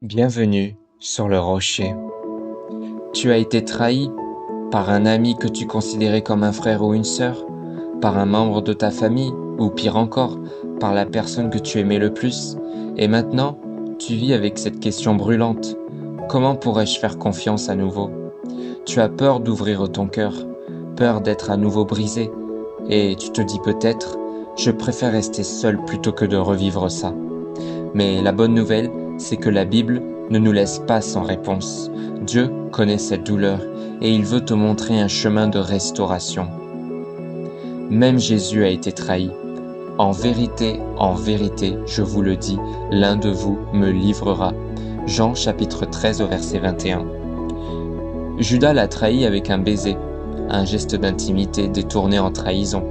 Bienvenue sur le rocher. Tu as été trahi par un ami que tu considérais comme un frère ou une sœur, par un membre de ta famille, ou pire encore, par la personne que tu aimais le plus. Et maintenant, tu vis avec cette question brûlante. Comment pourrais-je faire confiance à nouveau? Tu as peur d'ouvrir ton cœur, peur d'être à nouveau brisé. Et tu te dis peut-être, je préfère rester seul plutôt que de revivre ça. Mais la bonne nouvelle, c'est que la Bible ne nous laisse pas sans réponse. Dieu connaît cette douleur et il veut te montrer un chemin de restauration. Même Jésus a été trahi. En vérité, je vous le dis, l'un de vous me livrera. Jean chapitre 13 au verset 21. Judas l'a trahi avec un baiser, un geste d'intimité détourné en trahison.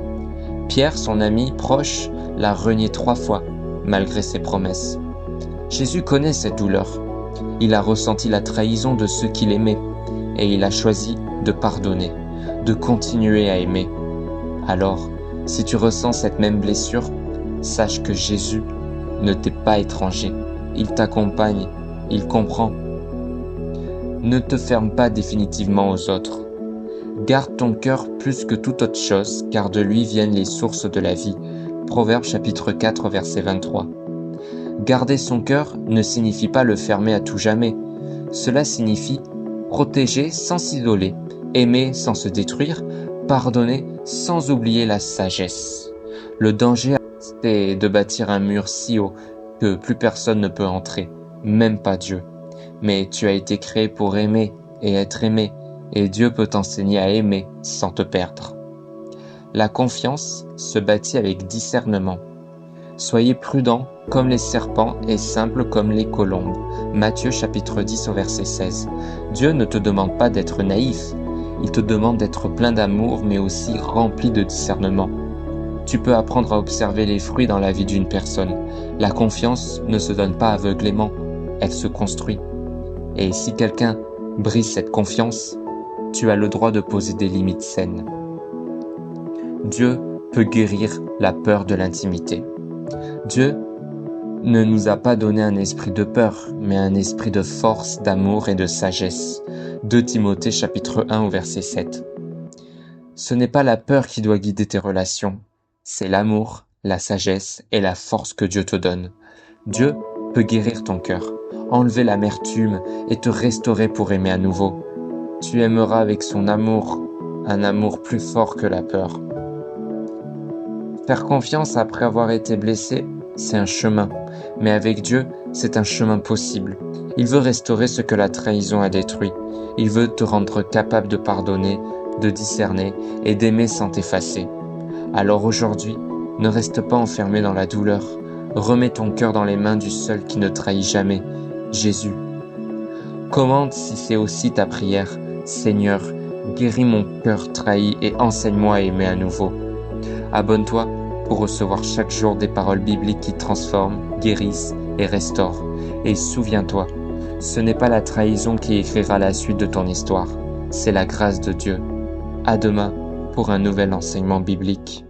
Pierre, son ami proche, l'a renié 3 fois, malgré ses promesses. Jésus connaît cette douleur. Il a ressenti la trahison de ceux qu'il aimait et il a choisi de pardonner, de continuer à aimer. Alors, si tu ressens cette même blessure, sache que Jésus ne t'est pas étranger. Il t'accompagne, il comprend. Ne te ferme pas définitivement aux autres. Garde ton cœur plus que toute autre chose, car de lui viennent les sources de la vie. Proverbe chapitre 4, verset 23. Garder son cœur ne signifie pas le fermer à tout jamais. Cela signifie protéger sans s'isoler, aimer sans se détruire, pardonner sans oublier la sagesse. Le danger, c'est de bâtir un mur si haut que plus personne ne peut entrer, même pas Dieu. Mais tu as été créé pour aimer et être aimé, et Dieu peut t'enseigner à aimer sans te perdre. La confiance se bâtit avec discernement. Soyez prudents comme les serpents et simples comme les colombes. Matthieu chapitre 10 au verset 16. Dieu ne te demande pas d'être naïf, il te demande d'être plein d'amour mais aussi rempli de discernement. Tu peux apprendre à observer les fruits dans la vie d'une personne. La confiance ne se donne pas aveuglément, elle se construit. Et si quelqu'un brise cette confiance, tu as le droit de poser des limites saines. Dieu peut guérir la peur de l'intimité. Dieu ne nous a pas donné un esprit de peur, mais un esprit de force, d'amour et de sagesse. 2 Timothée chapitre 1 au verset 7. Ce n'est pas la peur qui doit guider tes relations, c'est l'amour, la sagesse et la force que Dieu te donne. Dieu peut guérir ton cœur, enlever l'amertume et te restaurer pour aimer à nouveau. Tu aimeras avec son amour, un amour plus fort que la peur. Faire confiance après avoir été blessé, c'est un chemin, mais avec Dieu, c'est un chemin possible. Il veut restaurer ce que la trahison a détruit. Il veut te rendre capable de pardonner, de discerner et d'aimer sans t'effacer. Alors aujourd'hui, ne reste pas enfermé dans la douleur. Remets ton cœur dans les mains du seul qui ne trahit jamais, Jésus. Commande si c'est aussi ta prière, Seigneur, guéris mon cœur trahi et enseigne-moi à aimer à nouveau. Abonne-toi pour recevoir chaque jour des paroles bibliques qui transforment, guérissent et restaurent. Et souviens-toi, ce n'est pas la trahison qui écrira la suite de ton histoire, c'est la grâce de Dieu. À demain pour un nouvel enseignement biblique.